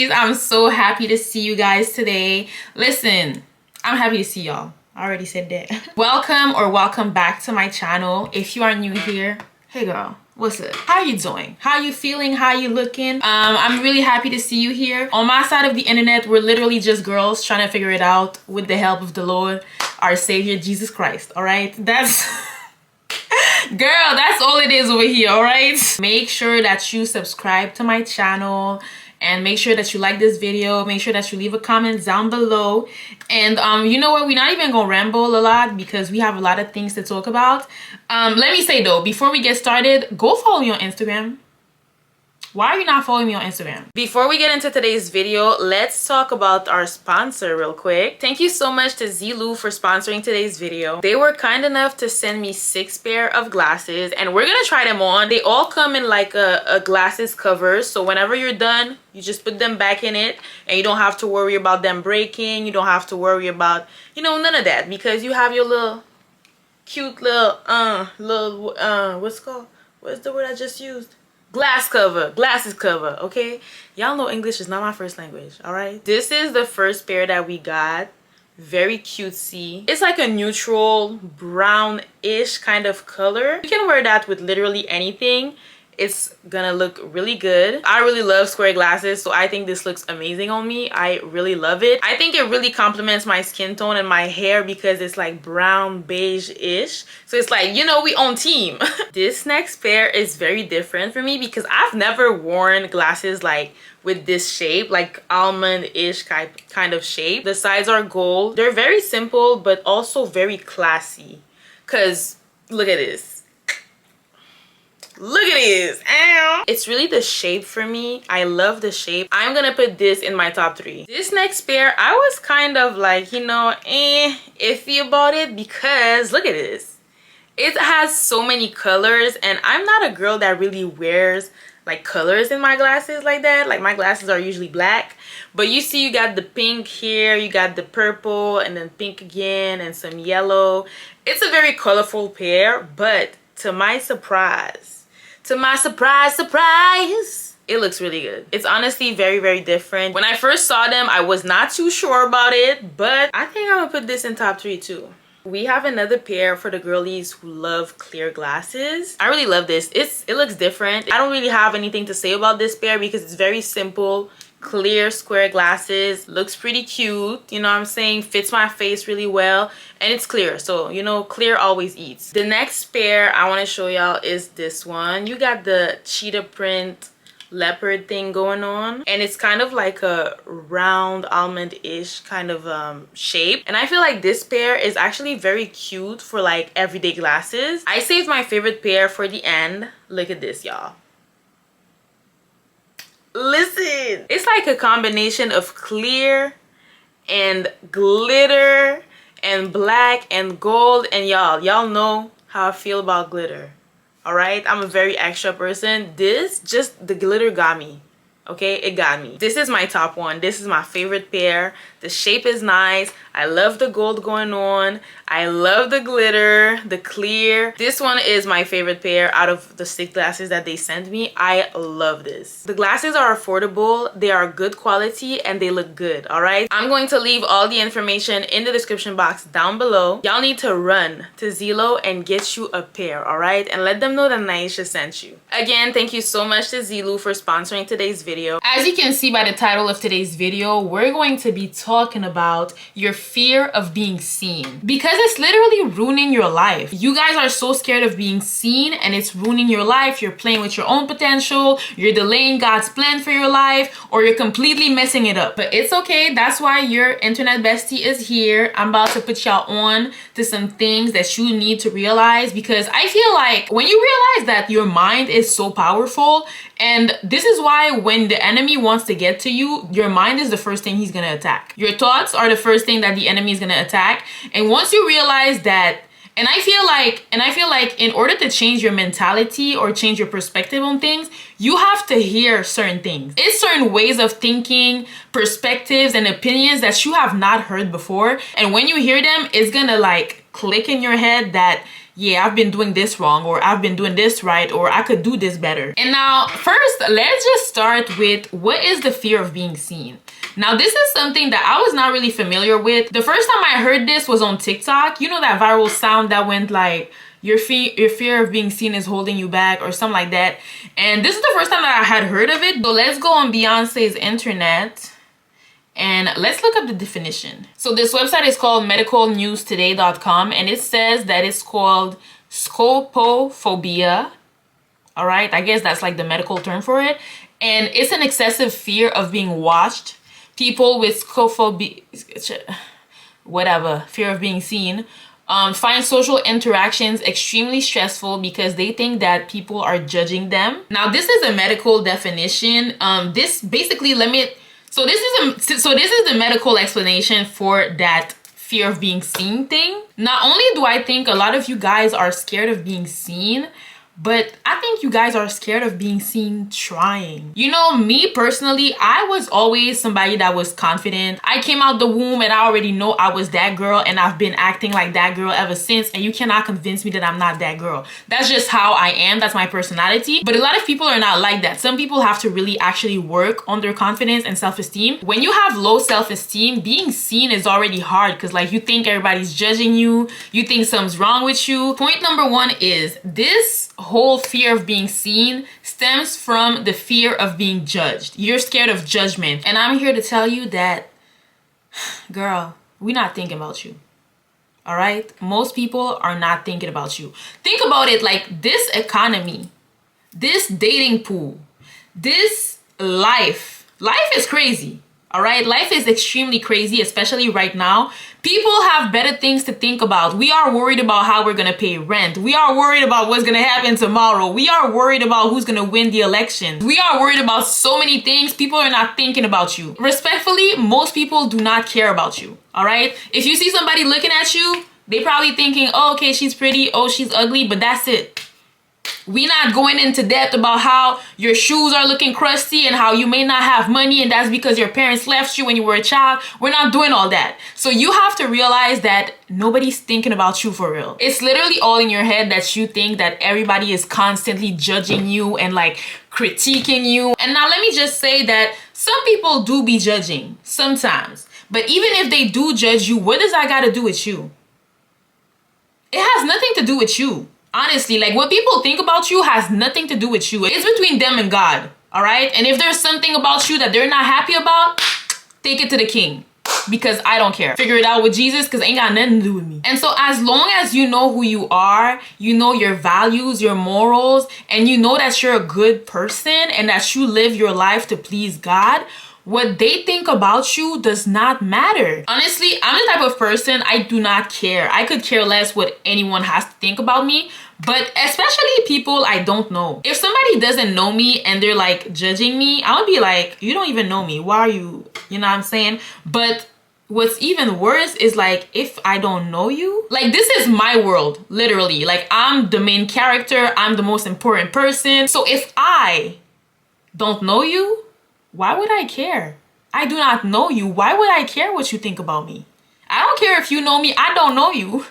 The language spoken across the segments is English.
besties, I'm so happy to see you guys today. Listen, I'm happy to see y'all. I already said that. Welcome back to my channel. If you are new here, hey girl, what's up? How you doing? How you feeling? How you looking? I'm really happy to see you here. On my side of the internet, we're literally just girls trying to figure it out with the help of the Lord, our Savior, Jesus Christ, all right? That's... Girl, that's all it is over here, all right? Make sure that you subscribe to my channel and make sure that you like this video. Make sure that you leave a comment down below. And you know what? We're not even gonna ramble a lot because we have a lot of things to talk about. Let me say though, before we get started, go follow me on Instagram. Why are you not following me on Instagram? Before we get into today's video, let's talk about our sponsor real quick. Thank you so much to Zulu for sponsoring today's video. They were kind enough to send me 6 pair of glasses and we're gonna try them on. They all come in like a glasses cover, so whenever you're done, you just put them back in it and you don't have to worry about them breaking. You don't have to worry about, you know, none of that because you have your little cute little what's it called? What's the word I just used? Glasses cover, okay? Y'all know English is not my first language, all right? This is the first pair that we got. Very cutesy. It's like a neutral brownish kind of color. You can wear that with literally anything. It's gonna look really good. I really love square glasses, so I think this looks amazing on me. I really love it. I think it really complements my skin tone and my hair because it's like brown beige-ish. So it's like, you know, we on team. This next pair is very different for me because I've never worn glasses like with this shape, like almond-ish kind of shape. The sides are gold. They're very simple, but also very classy. Cause look at this. Look at this. Ow. It's really the shape for me. I love the shape. I'm gonna put this in my top 3. This next pair, I was kind of like, you know, iffy about it because look at this. It has so many colors and I'm not a girl that really wears like colors in my glasses like that. Like my glasses are usually black, but you see you got the pink here, you got the purple and then pink again and some yellow. It's a very colorful pair, but to my surprise, it looks really good. It's honestly very, very different. When I first saw them, I was not too sure about it, but I think I'm gonna put this in top 3 too. We have another pair for the girlies who love clear glasses. I really love this. It looks different. I don't really have anything to say about this pair because it's very simple. Clear square glasses, looks pretty cute, you know what I'm saying, fits my face really well, and it's clear, so you know, clear always eats. The next pair I want to show y'all is this one. You got the cheetah print leopard thing going on, and it's kind of like a round almond-ish kind of shape, and I feel like this pair is actually very cute for like everyday glasses. I saved my favorite pair for the end. Look at this, y'all. Listen, it's like a combination of clear and glitter and black and gold, and y'all know how I feel about glitter, all right? I'm a very extra person. This, just the glitter got me, okay? It got me. This is my top one. This is my favorite pair. The shape is nice. I love the gold going on. I love the glitter, the clear. This one is my favorite pair out of the 6 glasses that they sent me. I love this. The glasses are affordable, they are good quality, and they look good, all right? I'm going to leave all the information in the description box down below. Y'all need to run to Zillow and get you a pair, all right? And let them know that Naësha sent you. Again, thank you so much to Zillow for sponsoring today's video. As you can see by the title of today's video, we're going to be talking about your fear of being seen, because it's literally ruining your life. You guys are so scared of being seen and it's ruining your life. You're playing with your own potential, you're delaying God's plan for your life, or you're completely messing it up. But it's okay, that's why your internet bestie is here. I'm about to put y'all on to some things that you need to realize, because I feel like when you realize that your mind is so powerful, and this is why when the enemy wants to get to you, your mind is the first thing he's gonna attack. Your thoughts are the first thing that the enemy is gonna attack. And once you realize that, and I feel like in order to change your mentality or change your perspective on things, you have to hear certain things. It's certain ways of thinking, perspectives, and opinions that you have not heard before. And when you hear them, it's gonna like click in your head that yeah, I've been doing this wrong, or I've been doing this right, or I could do this better. And now first, let's just start with, what is the fear of being seen? Now this is something that I was not really familiar with. The first time I heard this was on TikTok. You know that viral sound that went like, your fear of being seen is holding you back, or something like that. And this is the first time that I had heard of it. So let's go on Beyonce's internet and let's look up the definition. So this website is called medicalnewstoday.com, and it says that it's called scopophobia. All right, I guess that's like the medical term for it. And it's an excessive fear of being watched. People with scopophobia, whatever, fear of being seen, find social interactions extremely stressful because they think that people are judging them. Now this is a medical definition. This basically so this is the medical explanation for that fear of being seen thing. Not only do I think a lot of you guys are scared of being seen, but I think you guys are scared of being seen trying. You know, me personally, I was always somebody that was confident. I came out the womb and I already know I was that girl, and I've been acting like that girl ever since, and you cannot convince me that I'm not that girl. That's just how I am. That's my personality. But a lot of people are not like that. Some people have to really actually work on their confidence and self-esteem. When you have low self-esteem, being seen is already hard because like you think everybody's judging you. You think something's wrong with you. Point number one is this whole fear of being seen stems from the fear of being judged. You're scared of judgment. And I'm here to tell you that, girl, we're not thinking about you. All right? Most people are not thinking about you. Think about it like this economy, this dating pool, this life. Life is crazy. All right, life is extremely crazy, especially right now. People have better things to think about. We are worried about how we're gonna pay rent. We are worried about what's gonna happen tomorrow. We are worried about who's gonna win the election. We are worried about so many things. People are not thinking about you. Respectfully, most people do not care about you. All right, if you see somebody looking at you, they probably thinking, oh, okay, she's pretty, oh, she's ugly, but that's it. We're not going into depth about how your shoes are looking crusty and how you may not have money and that's because your parents left you when you were a child. We're not doing all that. So you have to realize that nobody's thinking about you for real. It's literally all in your head that you think that everybody is constantly judging you and like critiquing you. And now let me just say that some people do be judging sometimes. But even if they do judge you, what does that got to do with you? It has nothing to do with you. Honestly, like what people think about you has nothing to do with you. It's between them and God, all right? And if there's something about you that they're not happy about, take it to the king because I don't care. Figure it out with Jesus because it ain't got nothing to do with me. And so as long as you know who you are, you know your values, your morals, and you know that you're a good person and that you live your life to please God, what they think about you does not matter. Honestly, I'm the type of person, I do not care. I could care less what anyone has to think about me, but especially people I don't know. If somebody doesn't know me and they're like judging me, I would be like, you don't even know me. Why are you know what I'm saying? But what's even worse is like, if I don't know you, like this is my world, literally. Like I'm the main character, I'm the most important person. So if I don't know you, why would I care? I do not know you. Why would I care what you think about me? I don't care if you know me. I don't know you.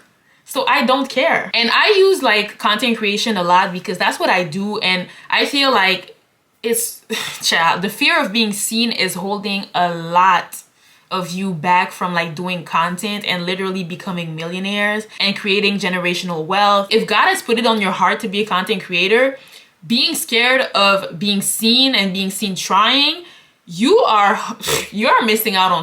So I don't care. And I use like content creation a lot because that's what I do. And I feel like it's, child, the fear of being seen is holding a lot of you back from like doing content and literally becoming millionaires and creating generational wealth. If God has put it on your heart to be a content creator, being scared of being seen and being seen trying, you're missing out on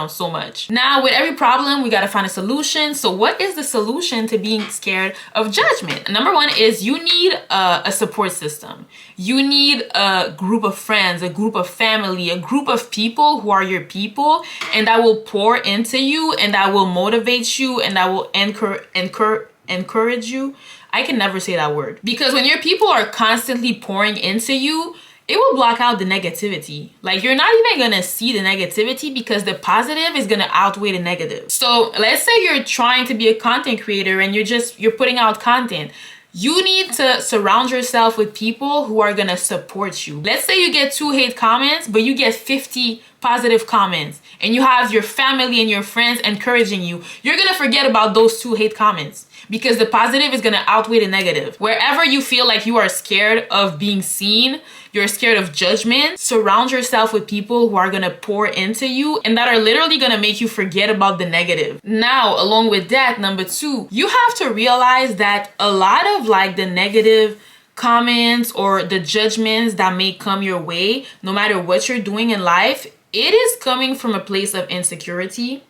so much. Now with every problem we got to find a solution. So what is the solution to being scared of judgment? Number one is you need a support system. You need a group of friends, a group of family, a group of people who are your people and that will pour into you and that will motivate you and that will encourage you. I can never say that word because when your people are constantly pouring into you, it will block out the negativity. Like you're not even gonna see the negativity because the positive is gonna outweigh the negative. So let's say you're trying to be a content creator and you're putting out content. You need to surround yourself with people who are gonna support you. Let's say you get 2 hate comments, but you get 50 positive comments, and you have your family and your friends encouraging you, you're gonna forget about those 2 hate comments, because the positive is gonna outweigh the negative. Wherever you feel like you are scared of being seen, you're scared of judgment, surround yourself with people who are gonna pour into you and that are literally gonna make you forget about the negative. Now, along with that, number 2, you have to realize that a lot of like the negative comments or the judgments that may come your way, no matter what you're doing in life, it is coming from a place of insecurity.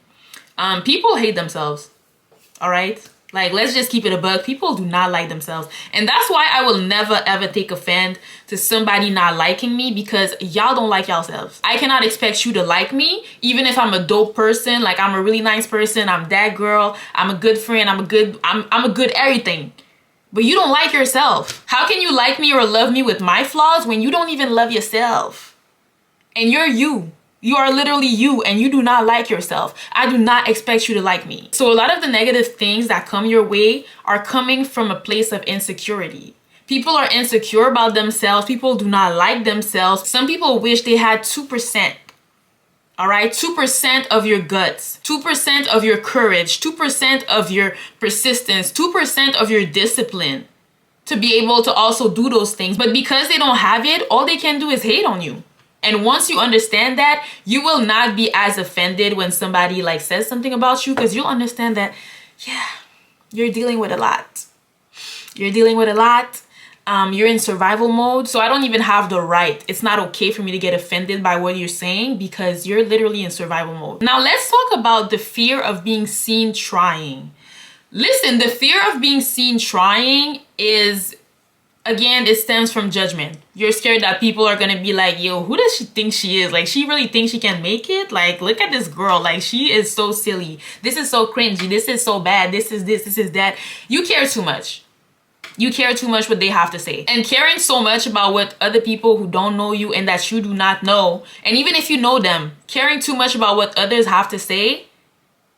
People hate themselves, all right? Like, let's just keep it a buck. People do not like themselves. And that's why I will never ever take offense to somebody not liking me, because y'all don't like yourselves. I cannot expect you to like me, even if I'm a dope person, like I'm a really nice person, I'm that girl, I'm a good friend, I'm a good everything. But you don't like yourself. How can you like me or love me with my flaws when you don't even love yourself? And you're you. You are literally you, and you do not like yourself. I do not expect you to like me. So a lot of the negative things that come your way are coming from a place of insecurity. People are insecure about themselves. People do not like themselves. Some people wish they had 2%. All right, 2% of your guts, 2% of your courage, 2% of your persistence, 2% of your discipline to be able to also do those things. But because they don't have it, all they can do is hate on you. And once you understand that, you will not be as offended when somebody like says something about you, because you'll understand that, yeah, you're dealing with a lot. You're dealing with a lot. You're in survival mode. So I don't even have the right. It's not okay for me to get offended by what you're saying, because you're literally in survival mode. Now let's talk about the fear of being seen trying. Listen, the fear of being seen trying is, again, it stems from judgment. You're scared that people are gonna be like, yo, who does she think she is? Like, she really thinks she can make it? Like, look at this girl. Like, she is so silly. This is so cringy. This is so bad. This is this is that. You care too much. You care too much what they have to say. And caring so much about what other people who don't know you and that you do not know, and even if you know them, caring too much about what others have to say,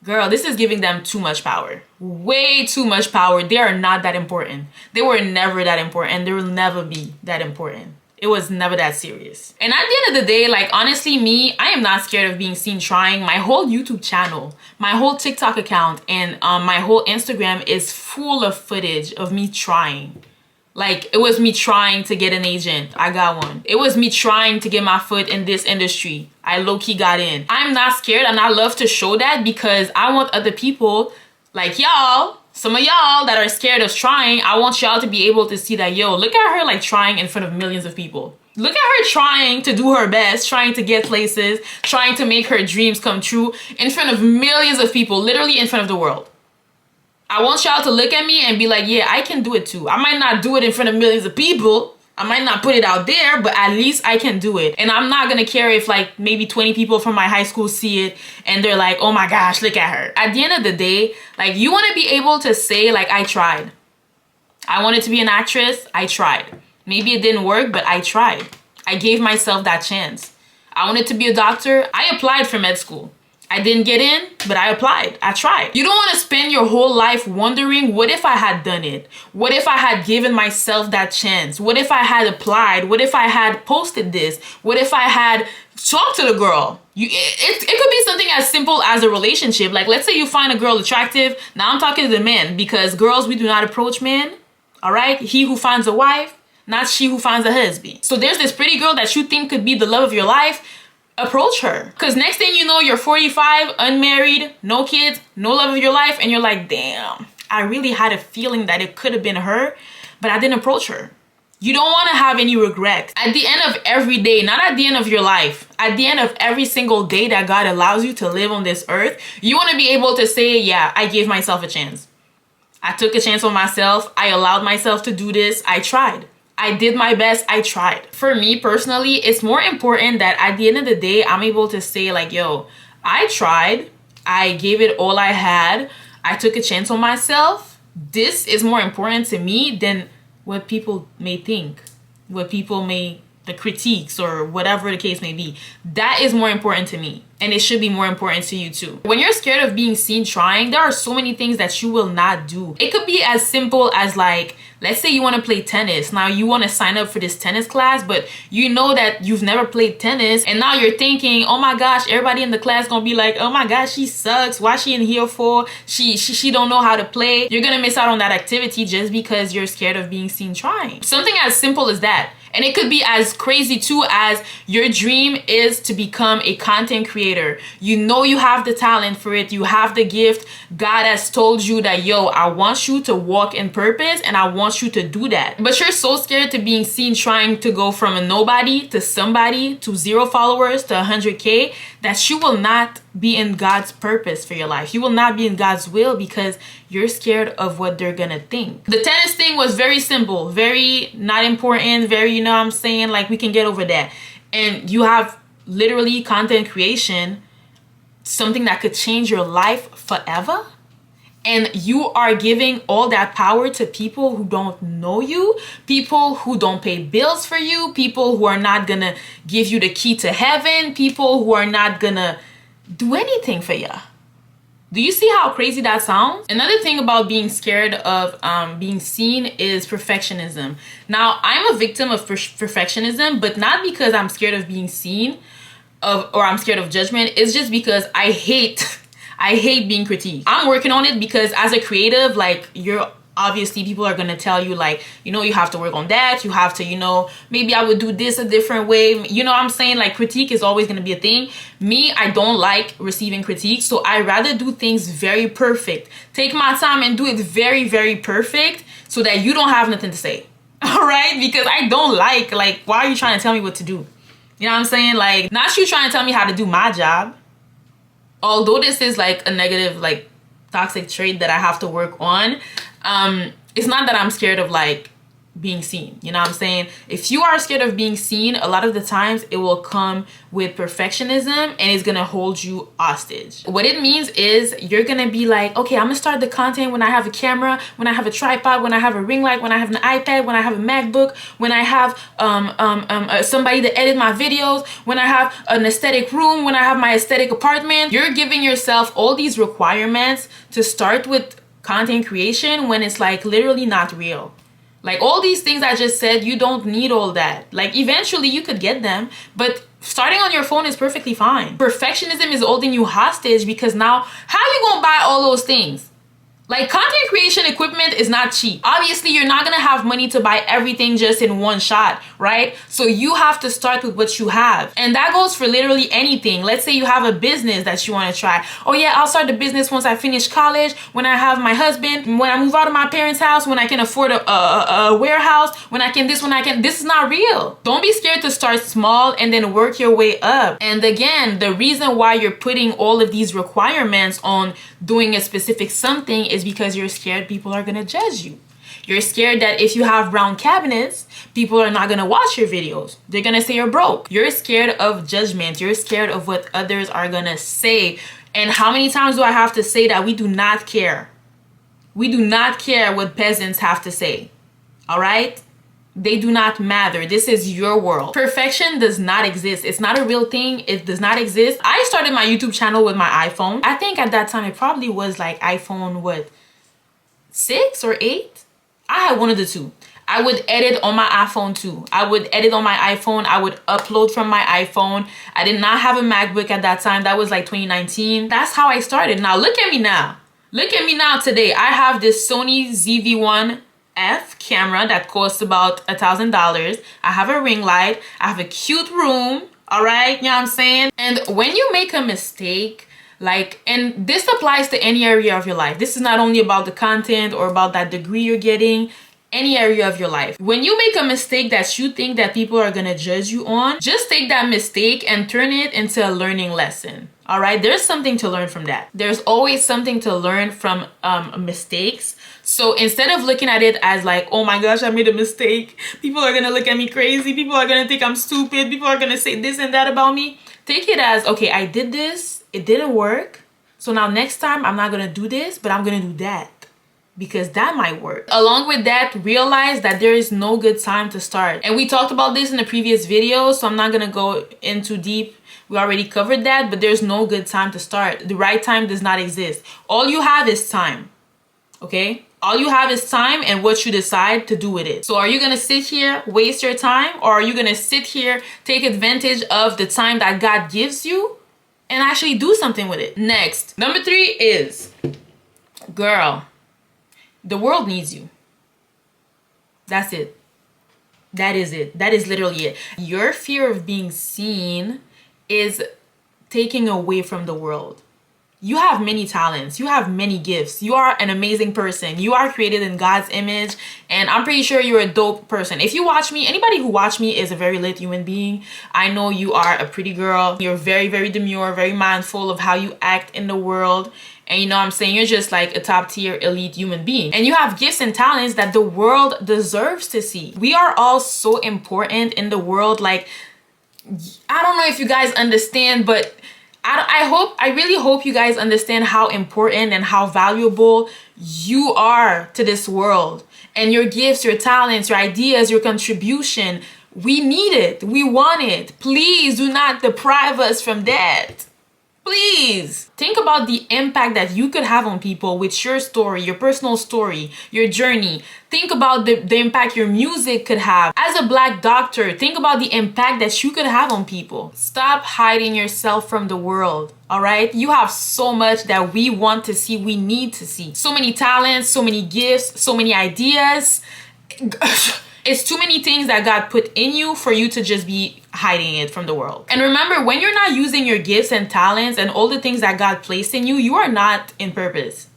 girl, this is giving them too much power. Way too much power. They are not that important. They were never that important, and they will never be that important. It was never that serious. And at the end of the day, like, honestly, me, I am not scared of being seen trying. My whole YouTube channel, my whole TikTok account, and my whole Instagram is full of footage of me trying. Like, it was me trying to get an agent. I got one. It was me trying to get my foot in this industry. I low-key got in. I'm not scared, and I love to show that, because I want other people like y'all, some of y'all that are scared of trying, I want y'all to be able to see that, yo, look at her like trying in front of millions of people. Look at her trying to do her best, trying to get places, trying to make her dreams come true in front of millions of people, literally in front of the world. I want y'all to look at me and be like, yeah, I can do it too. I might not do it in front of millions of people. I might not put it out there, but at least I can do it. And I'm not gonna care if like maybe 20 people from my high school see it and they're like, oh my gosh, look at her. At the end of the day, like, you wanna be able to say like, I tried. I wanted to be an actress, I tried. Maybe it didn't work, but I tried. I gave myself that chance. I wanted to be a doctor, I applied for med school. I didn't get in, but I applied. I tried. You don't want to spend your whole life wondering, what if I had done it? What if I had given myself that chance? What if I had applied? What if I had posted this? What if I had talked to the girl? It could be something as simple as a relationship. Like, let's say you find a girl attractive. Now I'm talking to the men, because girls, we do not approach men. All right? He who finds a wife, not she who finds a husband. So there's this pretty girl that you think could be the love of your life. Approach her, because next thing you know, you're 45, unmarried, no kids, no love of your life, and you're like, damn, I really had a feeling that it could have been her, but I didn't approach her. You don't want to have any regret. At the end of every day, not at the end of your life, at the end of every single day that God allows you to live on this earth, you want to be able to say, yeah, I gave myself a chance. I took a chance on myself. I allowed myself to do this. I tried. I did my best. I tried. For me personally, it's more important that at the end of the day, I'm able to say like, yo, I tried. I gave it all I had. I took a chance on myself. This is more important to me than what people may think, what people may the critiques or whatever the case may be. That is more important to me, and it should be more important to you too. When you're scared of being seen trying, there are so many things that you will not do. It could be as simple as, like, let's say you want to play tennis. Now you want to sign up for this tennis class, but you know that you've never played tennis, and now you're thinking, oh my gosh, everybody in the class gonna be like, oh my gosh, she sucks, why she in here for, she don't know how to play. You're gonna miss out on that activity just because you're scared of being seen trying. Something as simple as that. And it could be as crazy too as your dream is to become a content creator. You know you have the talent for it. You have the gift. God has told you that, yo, I want you to walk in purpose and I want you to do that. But you're so scared to being seen trying to go from a nobody to somebody to 0 followers to 100K that you will not be in God's purpose for your life. You will not be in God's will because you're scared of what they're gonna think. The tennis thing was very simple, very not important, very, you know what I'm saying, like we can get over that. And you have literally content creation, something that could change your life forever. And you are giving all that power to people who don't know you, people who don't pay bills for you, people who are not gonna give you the key to heaven, people who are not gonna do anything for you. Do you see how crazy that sounds? Another thing about being scared of being seen is perfectionism. Now, I'm a victim of perfectionism, but not because I'm scared of being seen or I'm scared of judgment. It's just because I hate being critiqued. I'm working on it because as a creative, like, you're obviously, people are gonna tell you, like, you know, you have to work on that, you have to, you know, maybe I would do this a different way, you know what I'm saying? Like, critique is always gonna be a thing. Me, I don't like receiving critique, so I rather do things very perfect, take my time and do it very, very perfect so that you don't have nothing to say. All right? Because I don't like, why are you trying to tell me what to do? You know what I'm saying? Like, not you trying to tell me how to do my job. Although this is like a negative, like, toxic trait that I have to work on, it's not that I'm scared of, like, being seen. You know what I'm saying? If you are scared of being seen, a lot of the times it will come with perfectionism and it's gonna hold you hostage. What it means is you're gonna be like, okay, I'm gonna start the content when I have a camera, when I have a tripod, when I have a ring light, when I have an iPad, when I have a MacBook, when I have somebody to edit my videos, when I have an aesthetic room, when I have my aesthetic apartment. You're giving yourself all these requirements to start with content creation when it's, like, literally not real. Like, all these things I just said, you don't need all that. Like, eventually you could get them, but starting on your phone is perfectly fine. Perfectionism is holding you hostage because now, how you gonna buy all those things? Like, content creation equipment is not cheap. Obviously, you're not gonna have money to buy everything just in one shot, right? So you have to start with what you have. And that goes for literally anything. Let's say you have a business that you wanna try. Oh yeah, I'll start the business once I finish college, when I have my husband, when I move out of my parents' house, when I can afford a warehouse, when I can this, when I can, this is not real. Don't be scared to start small and then work your way up. And again, the reason why you're putting all of these requirements on doing a specific something is because you're scared people are gonna judge you. You're scared that if you have brown cabinets, people are not gonna watch your videos. They're gonna say you're broke. You're scared of judgment. You're scared of what others are gonna say. And how many times do I have to say that we do not care? We do not care what peasants have to say. All right? They do not matter. This is your world. Perfection does not exist. It's not a real thing. It does not exist. I started my YouTube channel with my iPhone. I think at that time it probably was like iPhone, what, 6 or 8? I had one of the two. I would edit on my iPhone too. I would edit on my iPhone. I would upload from my iPhone. I did not have a MacBook at that time. That was like 2019. That's how I started. Now look at me now. Look at me now today. I have this Sony ZV-1F camera that costs about $1,000. I have a ring light. I have a cute room. All right, you know what I'm saying? And when you make a mistake, like, and this applies to any area of your life. This is not only about the content or about that degree you're getting, any area of your life. When you make a mistake that you think that people are gonna judge you on, just take that mistake and turn it into a learning lesson. All right, there's something to learn from that. There's always something to learn from mistakes. So instead of looking at it as like, oh my gosh, I made a mistake, people are gonna look at me crazy, people are gonna think I'm stupid, people are gonna say this and that about me, take it as, okay, I did this, it didn't work, so now next time I'm not gonna do this, but I'm gonna do that. because that might work. Along with that, realize that there is no good time to start. And we talked about this in a previous video, so I'm not gonna go into deep. We already covered that, but there's no good time to start. The right time does not exist. All you have is time, okay? All you have is time and what you decide to do with it. So are you gonna sit here, waste your time, or are you gonna sit here, take advantage of the time that God gives you and actually do something with it? Next, number 3 is, girl, the world needs you. That's it. That is it. That is literally it. Your fear of being seen is taking away from the world. You have many talents. You have many gifts. You are an amazing person. You are created in God's image, and I'm pretty sure you're a dope person. If you watch me, anybody who watch me is a very lit human being. I know you are a pretty girl. You're very, very demure, very mindful of how you act in the world. And you know what I'm saying? You're just like a top tier elite human being. And you have gifts and talents that the world deserves to see. We are all so important in the world. Like, I don't know if you guys understand, but I really hope you guys understand how important and how valuable you are to this world. And your gifts, your talents, your ideas, your contribution, we need it. We want it. Please do not deprive us from that. Please think about the impact that you could have on people with your story, your personal story, your journey. Think about the impact your music could have. As a Black doctor, think about the impact that you could have on people. Stop hiding yourself from the world, all right? You have so much that we want to see, we need to see. So many talents, so many gifts, so many ideas. It's too many things that God put in you for you to just be hiding it from the world. And remember, when you're not using your gifts and talents and all the things that God placed in you, you are not in purpose.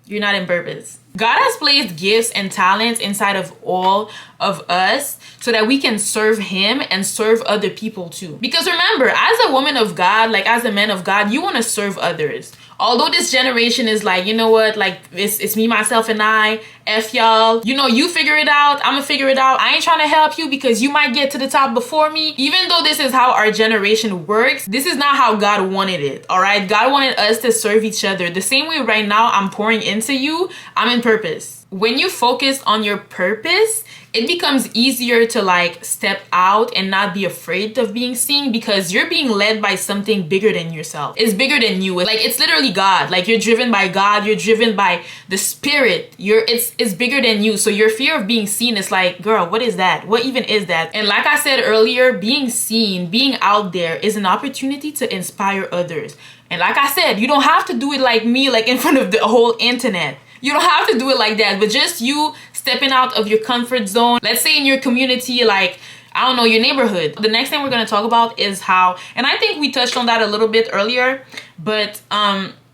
You're not in purpose. God has placed gifts and talents inside of all of us so that we can serve Him and serve other people too. Because remember, as a woman of God, like as a man of God, you want to serve others. Although this generation is like, you know what, like it's me, myself, and I, F y'all. You know, you figure it out, I'm gonna figure it out. I ain't trying to help you because you might get to the top before me. Even though this is how our generation works, this is not how God wanted it, all right? God wanted us to serve each other. The same way right now I'm pouring into you, I'm in purpose. When you focus on your purpose, it becomes easier to like step out and not be afraid of being seen because you're being led by something bigger than yourself. It's bigger than you. Like it's literally God. Like you're driven by God. You're driven by the Spirit. It's bigger than you. So your fear of being seen is like, girl, what is that? What even is that? And like I said earlier, being seen, being out there is an opportunity to inspire others. And like I said, you don't have to do it like me, like in front of the whole internet. You don't have to do it like that, but just you stepping out of your comfort zone. Let's say in your community, like, I don't know, your neighborhood. The next thing we're going to talk about is how, and I think we touched on that a little bit earlier, but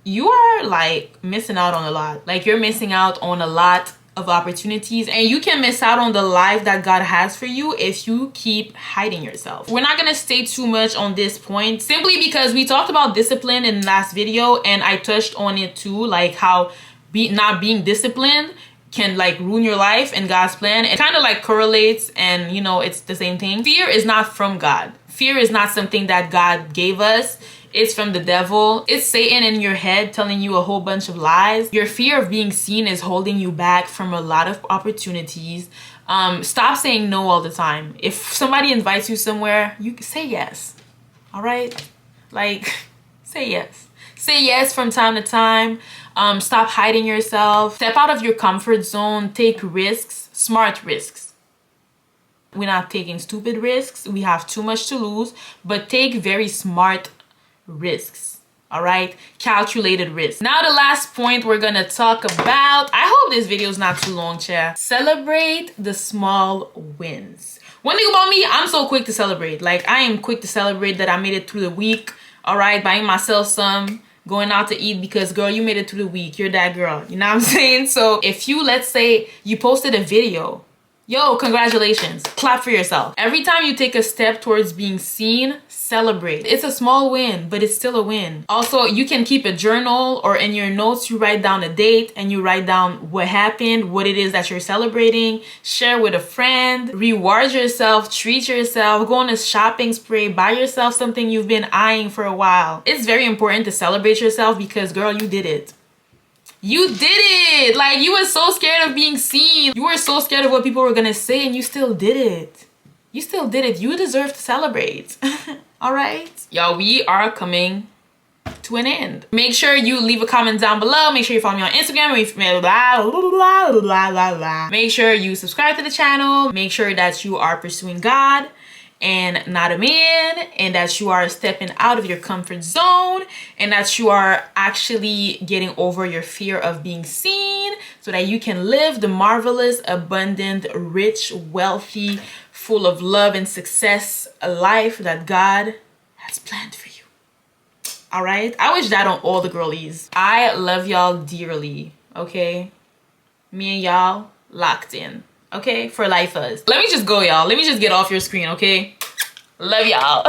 you are like missing out on a lot. Like you're missing out on a lot of opportunities, and you can miss out on the life that God has for you if you keep hiding yourself. We're not going to stay too much on this point simply because we talked about discipline in the last video, and I touched on it too, like how not being disciplined can like ruin your life and God's plan. It kind of like correlates, and you know, it's the same thing. Fear is not from God. Fear is not something that God gave us. It's from the devil. It's Satan in your head telling you a whole bunch of lies. Your fear of being seen is holding you back from a lot of opportunities. Stop saying no all the time. If somebody invites you somewhere, you say yes. All right? Like, say yes. Say yes from time to time. Stop hiding yourself. Step out of your comfort zone. Take risks, smart risks. We're not taking stupid risks. We have too much to lose, but take very smart risks. All right, calculated risks. Now the last point we're gonna talk about, I hope this video is not too long, chat. Celebrate the small wins. One thing about me, I'm so quick to celebrate. Like I am quick to celebrate that I made it through the week. All right, buying myself some, going out to eat because girl, you made it through the week. You're that girl, you know what I'm saying? So if you, let's say you posted a video, yo, congratulations, clap for yourself. Every time you take a step towards being seen, celebrate. It's a small win, but it's still a win. Also, you can keep a journal, or in your notes, you write down a date and you write down what happened, what it is that you're celebrating, share with a friend, reward yourself, treat yourself, go on a shopping spree, buy yourself something you've been eyeing for a while. It's very important to celebrate yourself because girl, you did it. You did it. Like, you were so scared of being seen. You were so scared of what people were gonna say, and you still did it. You still did it. You deserve to celebrate. All right, y'all, we are coming to an end. Make sure you leave a comment down below. Make sure you follow me on Instagram. Make sure you subscribe to the channel. Make sure that you are pursuing God and not a man, and that you are stepping out of your comfort zone, and that you are actually getting over your fear of being seen, so that you can live the marvelous, abundant, rich, wealthy, full of love and success, a life that God has planned for you. All right, I wish that on all the girlies. I love y'all dearly. Okay, me and y'all locked in. Okay, for lifers. Let me just go, y'all. Let me just get off your screen. Okay, love y'all.